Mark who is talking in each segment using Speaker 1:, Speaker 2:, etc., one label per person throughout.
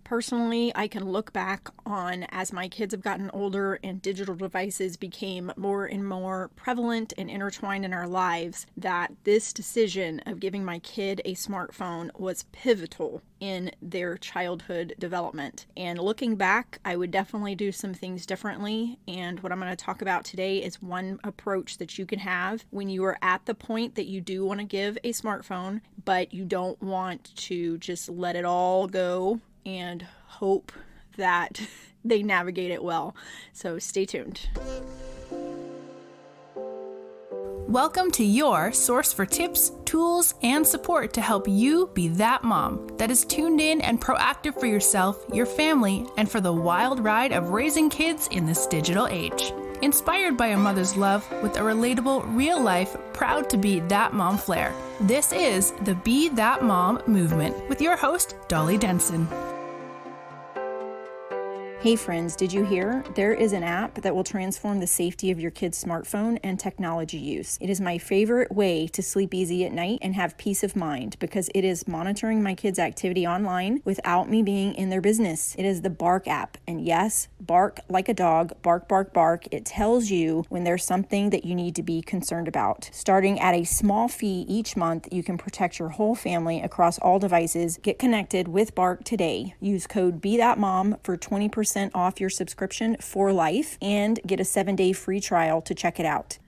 Speaker 1: Personally, I can look back on as my kids have gotten older and digital devices became more and more prevalent and intertwined in our lives, that this decision of giving my kid a smartphone was pivotal in their childhood development. And looking back, I would definitely do some things differently. And what I'm going to talk about today is one approach that you can have when you are at the point that you do want to give a smartphone, but you don't want to just let it all go and hope that they navigate it well. So stay tuned.
Speaker 2: Welcome to your source for tips, tools, and support to help you be that mom that is tuned in and proactive for yourself, your family, and for the wild ride of raising kids in this digital age. Inspired by a mother's love with a relatable, real-life, proud to be that mom flair. This is the Be That Mom movement with your host, Dolly Denson.
Speaker 1: Hey friends, did you hear? There is an app that will transform the safety of your kid's smartphone and technology use. It is my favorite way to sleep easy at night and have peace of mind because it is monitoring my kids' activity online without me being in their business. It is the Bark app. And yes, bark like a dog, bark, bark, bark. It tells you when there's something that you need to be concerned about. Starting at a small fee each month, you can protect your whole family across all devices. Get connected with Bark today. Use code BeThatMom for 20% off your subscription for life and get a 7-day free trial to check it out.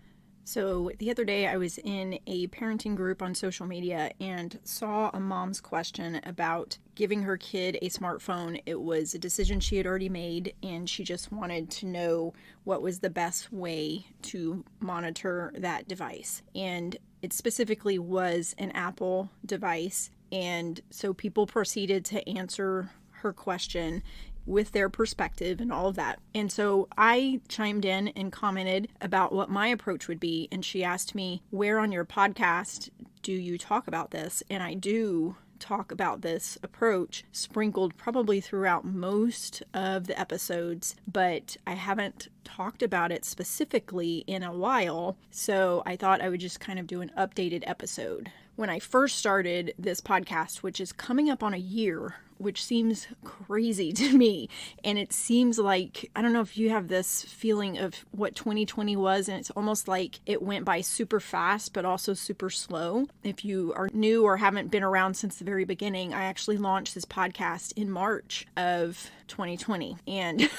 Speaker 1: So the other day I was in a parenting group on social media and saw a mom's question about giving her kid a smartphone. It was a decision she had already made and she just wanted to know what was the best way to monitor that device. And it specifically was an Apple device. And so people proceeded to answer her question with their perspective and all of that. And so I chimed in and commented about what my approach would be. And she asked me, where on your podcast do you talk about this? And I do talk about this approach sprinkled probably throughout most of the episodes, but I haven't talked about it specifically in a while. So I thought I would just kind of do an updated episode. When I first started this podcast, which is coming up on a year, which seems crazy to me. And it seems like, I don't know if you have this feeling of what 2020 was, and it's almost like it went by super fast, but also super slow. If you are new or haven't been around since the very beginning, I actually launched this podcast in March of 2020. And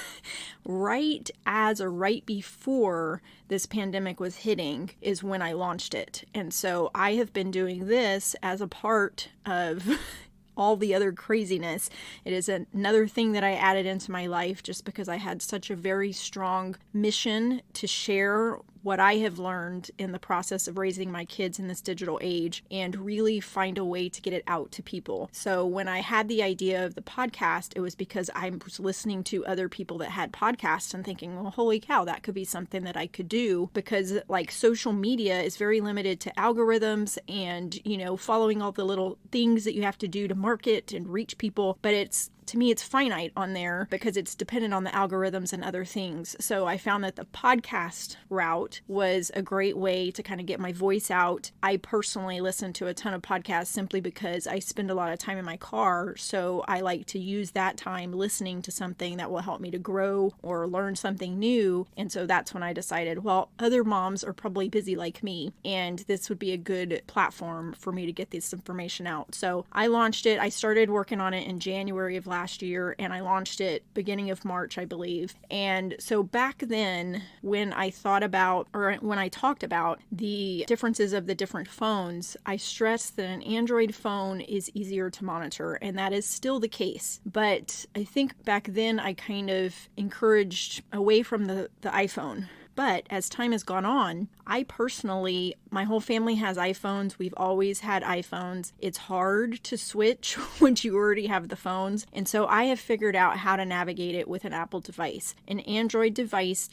Speaker 1: right before this pandemic was hitting is when I launched it. And so I have been doing this as a part of all the other craziness. It is another thing that I added into my life just because I had such a very strong mission to share what I have learned in the process of raising my kids in this digital age and really find a way to get it out to people. So when I had the idea of the podcast, it was because I was listening to other people that had podcasts and thinking, well, holy cow, that could be something that I could do, because like social media is very limited to algorithms and, following all the little things that you have to do to market and reach people. But to me, it's finite on there because it's dependent on the algorithms and other things. So I found that the podcast route was a great way to kind of get my voice out. I personally listen to a ton of podcasts simply because I spend a lot of time in my car. So I like to use that time listening to something that will help me to grow or learn something new. And so that's when I decided, well, other moms are probably busy like me, and this would be a good platform for me to get this information out. So I launched it. I started working on it in January of last year, and I launched it beginning of March, I believe. And so back then, when I talked about the differences of the different phones, I stressed that an Android phone is easier to monitor, and that is still the case. But I think back then I kind of encouraged away from the iPhone. But as time has gone on, my whole family has iPhones. We've always had iPhones. It's hard to switch once you already have the phones. And so I have figured out how to navigate it with an Apple device. An Android device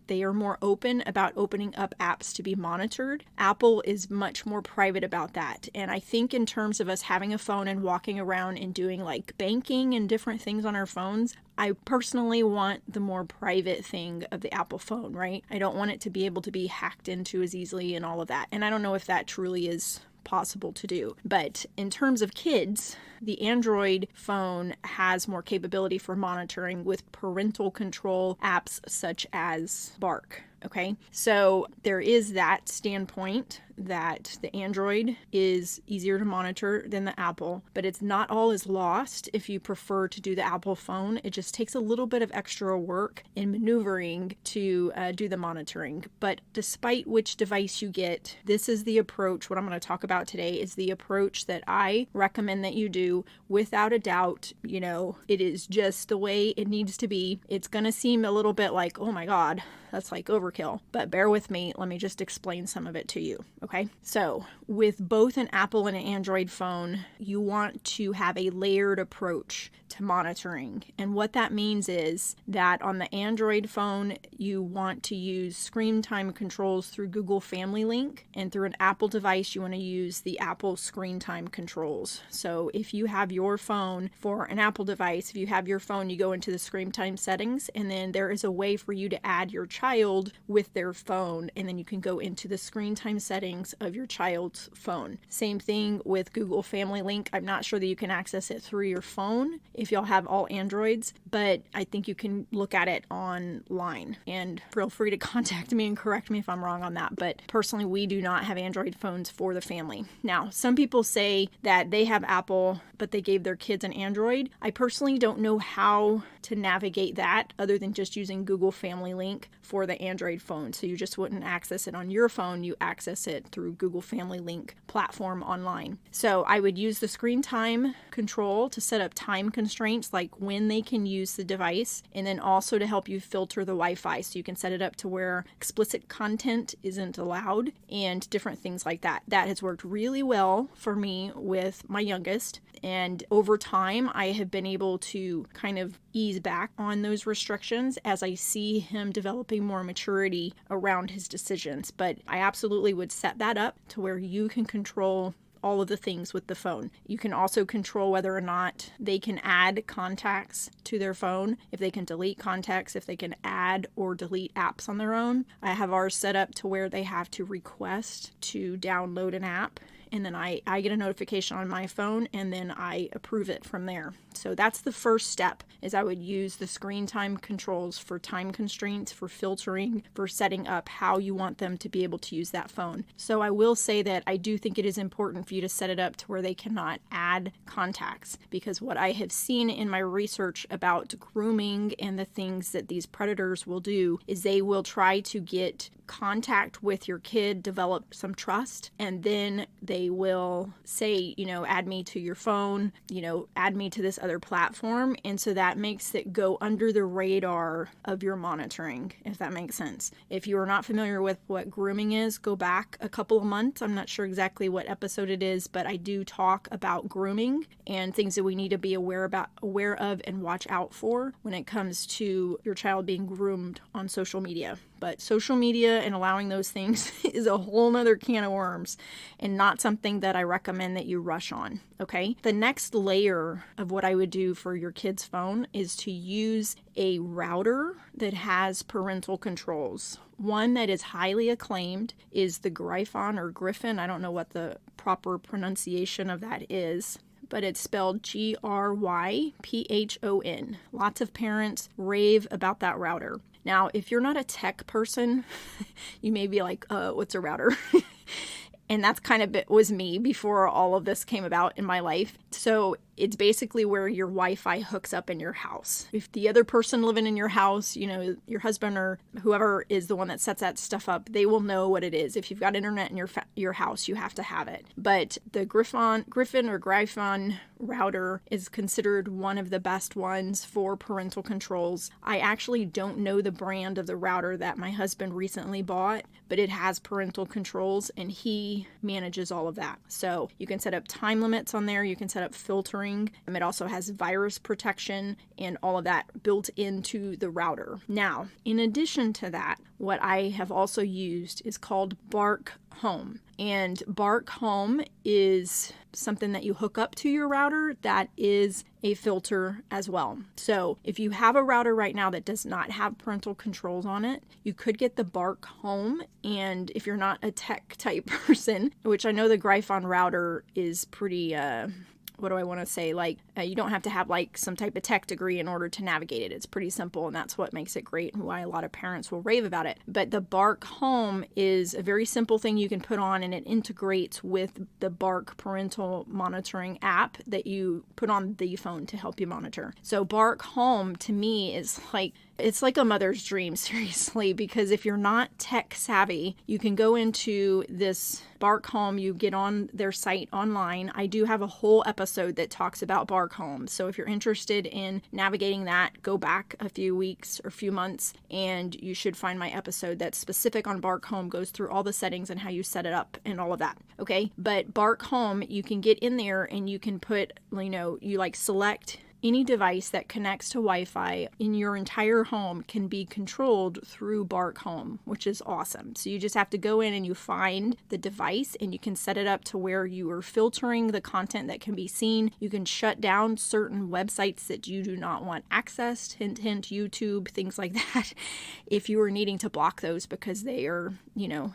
Speaker 1: they are more open about opening up apps to be monitored. Apple is much more private about that. And I think in terms of us having a phone and walking around and doing like banking and different things on our phones, I personally want the more private thing of the Apple phone, right? I don't want it to be able to be hacked into as easily and all of that. And I don't know if that truly is possible to do. But in terms of kids, the Android phone has more capability for monitoring with parental control apps such as Bark. Okay, so there is that standpoint that the Android is easier to monitor than the Apple, but it's not all is lost if you prefer to do the Apple phone. It just takes a little bit of extra work in maneuvering to do the monitoring. But despite which device you get, this is the approach. What I'm going to talk about today is the approach that I recommend that you do without a doubt. It is just the way it needs to be. It's going to seem a little bit like, oh my God, that's like overkill, but bear with me. Let me just explain some of it to you. Okay. So with both an Apple and an Android phone, you want to have a layered approach to monitoring. And what that means is that on the Android phone, you want to use screen time controls through Google Family Link, and through an Apple device, you want to use the Apple screen time controls. So if you have your phone for an Apple device, if you have your phone, you go into the screen time settings, and then there is a way for you to add your child with their phone, and then you can go into the screen time settings of your child's phone. Same thing with Google Family Link. I'm not sure that you can access it through your phone if y'all have all Androids, but I think you can look at it online, and feel free to contact me and correct me if I'm wrong on that. But personally, we do not have Android phones for the family. Now, some people say that they have Apple, but they gave their kids an Android. I personally don't know how to navigate that other than just using Google Family Link for the Android phone. So you just wouldn't access it on your phone, you access it through Google Family Link platform online. So I would use the screen time control to set up time constraints, like when they can use the device, and then also to help you filter the Wi-Fi. So you can set it up to where explicit content isn't allowed and different things like that. That has worked really well for me with my youngest. And over time, I have been able to kind of ease back on those restrictions as I see him developing more maturity around his decisions. But I absolutely would set that up to where you can control all of the things with the phone. You can also control whether or not they can add contacts to their phone, if they can delete contacts, if they can add or delete apps on their own. I have ours set up to where they have to request to download an app, and then I get a notification on my phone, and then I approve it from there. So that's the first step, is I would use the screen time controls for time constraints, for filtering, for setting up how you want them to be able to use that phone. So I will say that I do think it is important for you to set it up to where they cannot add contacts, because what I have seen in my research about grooming and the things that these predators will do is they will try to get contact with your kid, develop some trust, and then they will say, add me to your phone, add me to this other platform. And so that makes it go under the radar of your monitoring, if that makes sense. If you are not familiar with what grooming is, go back a couple of months. I'm not sure exactly what episode it is, but I do talk about grooming and things that we need to be aware of and watch out for when it comes to your child being groomed on social media. But social media and allowing those things is a whole nother can of worms, and not something that I recommend that you rush on, okay? The next layer of what I would do for your kid's phone is to use a router that has parental controls. One that is highly acclaimed is the Gryphon or Gryphon. I don't know what the proper pronunciation of that is, but it's spelled Gryphon. Lots of parents rave about that router. Now, if you're not a tech person, you may be like, what's a router? And that's kind of was me before all of this came about in my life. So it's basically where your Wi-Fi hooks up in your house. If the other person living in your house, your husband or whoever is the one that sets that stuff up, they will know what it is. If you've got internet in your house, you have to have it. But the Gryphon router is considered one of the best ones for parental controls. I actually don't know the brand of the router that my husband recently bought, but it has parental controls and he manages all of that. So you can set up time limits on there. You can set up filtering. It also has virus protection and all of that built into the router. Now, in addition to that, what I have also used is called Bark Home. And Bark Home is something that you hook up to your router that is a filter as well. So if you have a router right now that does not have parental controls on it, you could get the Bark Home. And if you're not a tech type person, which I know the Gryphon router is pretty what do I want to say? Like, you don't have to have like some type of tech degree in order to navigate it. It's pretty simple, and that's what makes it great and why a lot of parents will rave about it. But the Bark Home is a very simple thing you can put on, and it integrates with the Bark parental monitoring app that you put on the phone to help you monitor. So Bark Home to me is like, it's like a mother's dream, seriously, because if you're not tech savvy, you can go into this Bark Home, you get on their site online. I do have a whole episode that talks about Bark Home. So if you're interested in navigating that, go back a few weeks or few months, and you should find my episode that's specific on Bark Home, goes through all the settings and how you set it up and all of that. Okay. But Bark Home, you can get in there and you can put, you like select any device that connects to Wi-Fi in your entire home can be controlled through Bark Home, which is awesome. So you just have to go in and you find the device and you can set it up to where you are filtering the content that can be seen. You can shut down certain websites that you do not want accessed, hint, hint, YouTube, things like that. If you are needing to block those because they are,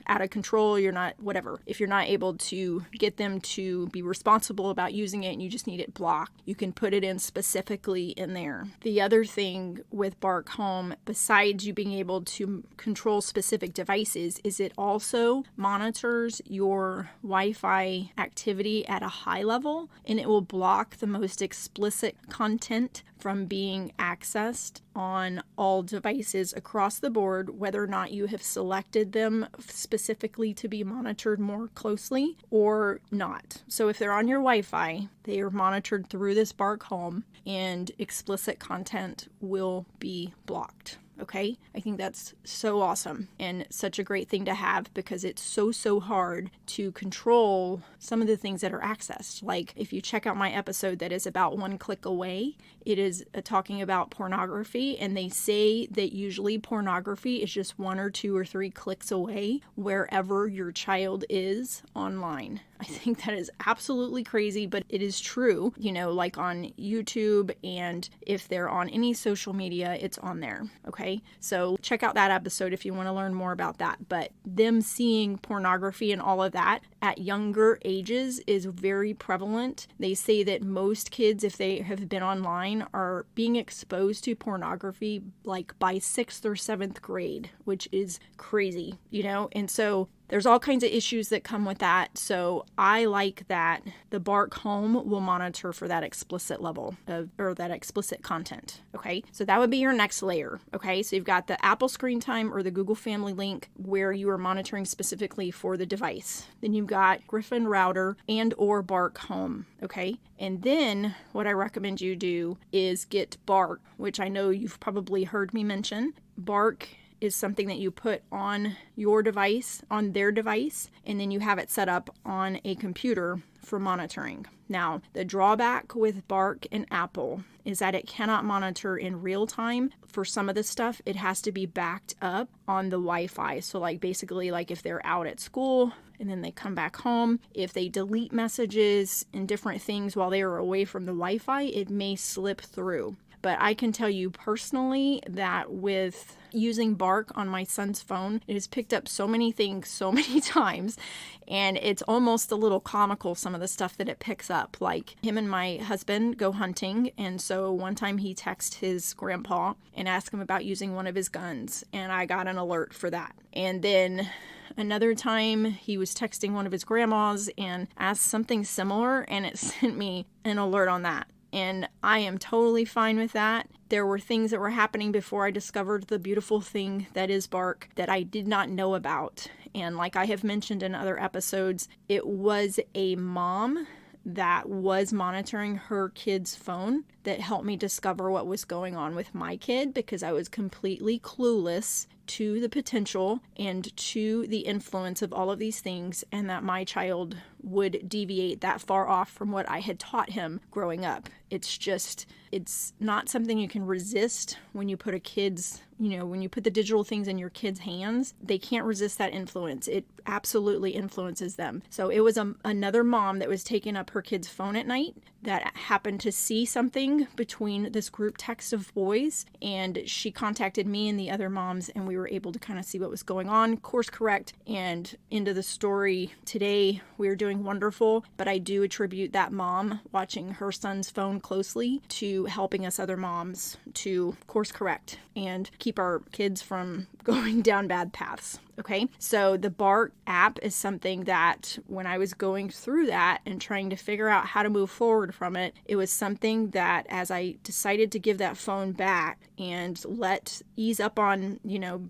Speaker 1: out of control, you're not, whatever. If you're not able to get them to be responsible about using it and you just need it blocked, you can put it in specifically in there. The other thing with Bark Home, besides you being able to control specific devices, is it also monitors your Wi-Fi activity at a high level, and it will block the most explicit content from being accessed on all devices across the board, whether or not you have selected them specifically to be monitored more closely or not. So if they're on your Wi-Fi, they are monitored through this Bark Home, and explicit content will be blocked. Okay, I think that's so awesome and such a great thing to have, because it's so hard to control some of the things that are accessed. Like if you check out my episode that is about one click away, it is talking about pornography, and they say that usually pornography is just 1 or 2 or 3 clicks away wherever your child is online. I think that is absolutely crazy, but it is true, like on YouTube, and if they're on any social media, it's on there. Okay. So check out that episode if you want to learn more about that. But them seeing pornography and all of that at younger ages is very prevalent. They say that most kids, if they have been online, are being exposed to pornography like by 6th or 7th grade, which is crazy, and so there's all kinds of issues that come with that. So I like that the Bark Home will monitor for that explicit level or that explicit content. Okay. So that would be your next layer. Okay. So you've got the Apple Screen Time or the Google Family Link where you are monitoring specifically for the device. Then you've got Gryphon router and or Bark Home. Okay. And then what I recommend you do is get Bark, which I know you've probably heard me mention. Bark is something that you put on your device, on their device, and then you have it set up on a computer for monitoring. Now, the drawback with Bark and Apple is that it cannot monitor in real time. For some of this stuff, it has to be backed up on the Wi-Fi. So basically if they're out at school and then they come back home, if they delete messages and different things while they are away from the Wi-Fi, it may slip through. But I can tell you personally that with using Bark on my son's phone, it has picked up so many things so many times, and it's almost a little comical, some of the stuff that it picks up. Like him and my husband go hunting, and so one time he texted his grandpa and asked him about using one of his guns, and I got an alert for that. And then another time he was texting one of his grandmas and asked something similar, and it sent me an alert on that. And I am totally fine with that. There were things that were happening before I discovered the beautiful thing that is Bark that I did not know about. And like I have mentioned in other episodes, it was a mom that was monitoring her kid's phone that helped me discover what was going on with my kid, because I was completely clueless to the potential and to the influence of all of these things, and that my child would deviate that far off from what I had taught him growing up. It's not something you can resist when you put when you put the digital things in your kids' hands. They can't resist that influence. It absolutely influences them. So it was another mom that was taking up her kid's phone at night that happened to see something between this group text of boys, and she contacted me and the other moms, and we were able to kind of see what was going on, course correct, and into the story. Today we're doing wonderful, but I do attribute that mom watching her son's phone closely to helping us other moms to course correct and keep our kids from going down bad paths. Okay, so the Bark app is something that when I was going through that and trying to figure out how to move forward from it, it was something that as I decided to give that phone back and ease up on,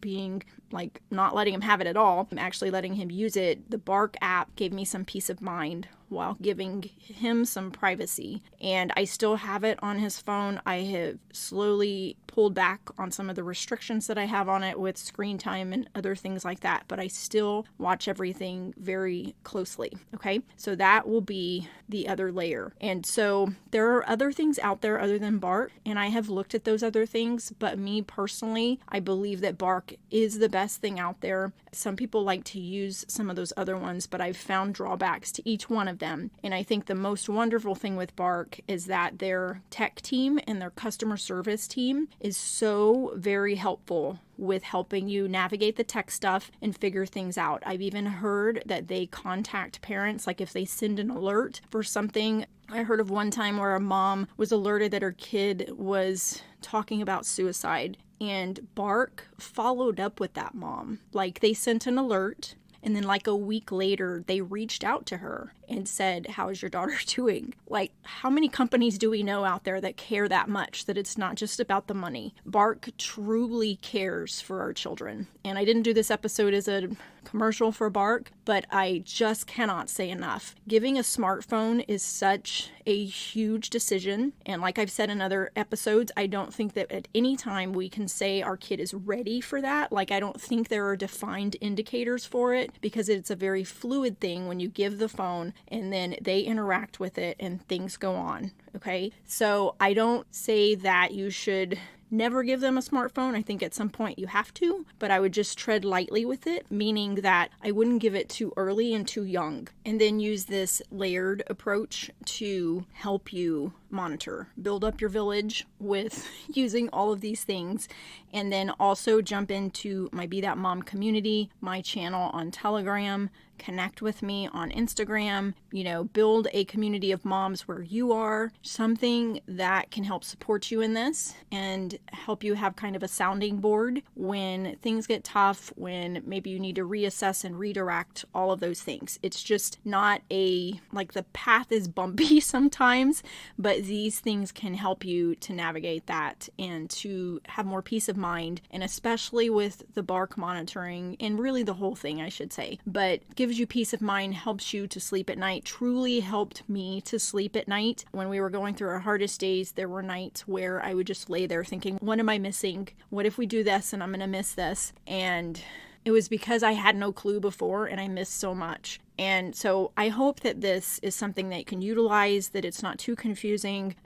Speaker 1: being like not letting him have it at all, I'm actually letting him use it. The Bark app gave me some peace of mind while giving him some privacy. And I still have it on his phone. I have slowly pulled back on some of the restrictions that I have on it with screen time and other things like that, but I still watch everything very closely. Okay, so that will be the other layer. And so there are other things out there other than Bark, and I have looked at those other things, but me personally, I believe that Bark is the best thing out there. Some people like to use some of those other ones, but I've found drawbacks to each one of them. And I think the most wonderful thing with Bark is that their tech team and their customer service team is so very helpful with helping you navigate the tech stuff and figure things out. I've even heard that they contact parents, like if they send an alert for something. I heard of one time where a mom was alerted that her kid was talking about suicide, and Bark followed up with that mom. Like, they sent an alert, and then like a week later, they reached out to her and said, "How is your daughter doing?" Like, how many companies do we know out there that care that much, that it's not just about the money? Bark truly cares for our children. And I didn't do this episode as a commercial for Bark, but I just cannot say enough. Giving a smartphone is such a huge decision. And like I've said in other episodes, I don't think that at any time we can say our kid is ready for that. Like, I don't think there are defined indicators for it, because it's a very fluid thing when you give the phone and then they interact with it and things go on. Okay, so I don't say that you should never give them a smartphone. I think at some point you have to, but I would just tread lightly with it, meaning that I wouldn't give it too early and too young, and then use this layered approach to help you monitor, build up your village with using all of these things, and then also jump into my Be That Mom community, my channel on Telegram, connect with me on Instagram, build a community of moms where you are, something that can help support you in this and help you have kind of a sounding board when things get tough, when maybe you need to reassess and redirect, all of those things. It's just not the path is bumpy sometimes, but these things can help you to navigate that and to have more peace of mind, and especially with the Bark monitoring, and really the whole thing, I should say, but gives you peace of mind, helps you to sleep at night, truly helped me to sleep at night. When we were going through our hardest days, there were nights where I would just lay there thinking, what am I missing? What if we do this and I'm going to miss this? And it was because I had no clue before and I missed so much. And so I hope that this is something that you can utilize, that it's not too confusing.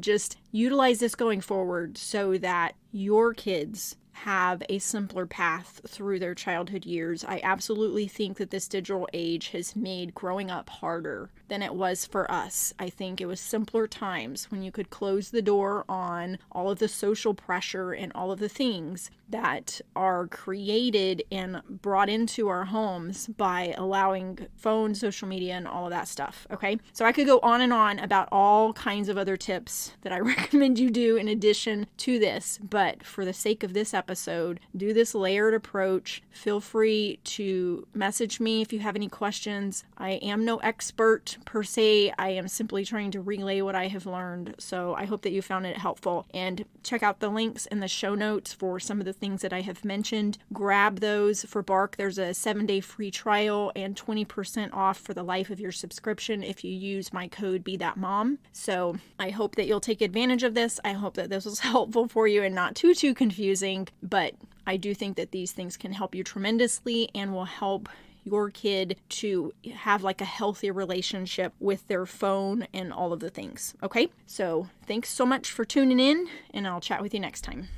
Speaker 1: Just utilize this going forward so that your kids have a simpler path through their childhood years. I absolutely think that this digital age has made growing up harder than it was for us. I think it was simpler times when you could close the door on all of the social pressure and all of the things that are created and brought into our homes by allowing phone, social media, and all of that stuff. Okay, so I could go on and on about all kinds of other tips that I recommend you do in addition to this, but for the sake of this episode, do this layered approach. Feel free to message me if you have any questions. I am no expert per se. I am simply trying to relay what I have learned. So I hope that you found it helpful, and check out the links in the show notes for some of the things that I have mentioned. Grab those for Bark. There's a 7-day free trial and 20% off for the life of your subscription if you use my code BeThatMom. So I hope that you'll take advantage of this. I hope that this was helpful for you and not too confusing, but I do think that these things can help you tremendously and will help your kid to have like a healthy relationship with their phone and all of the things. Okay, so thanks so much for tuning in, and I'll chat with you next time.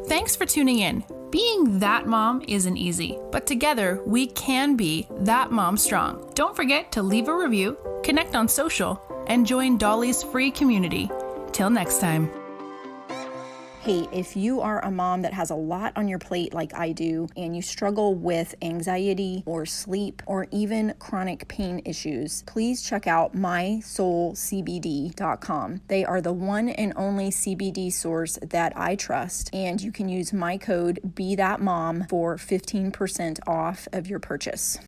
Speaker 2: Thanks Thanks for tuning in. Being that mom isn't easy, but together we can be that mom strong. Don't forget to leave a review, connect on social, and join Dolly's free community. Till next time.
Speaker 1: Hey, if you are a mom that has a lot on your plate like I do, and you struggle with anxiety or sleep or even chronic pain issues, please check out mysoulcbd.com. They are the one and only CBD source that I trust, and you can use my code BeThatMom for 15% off of your purchase.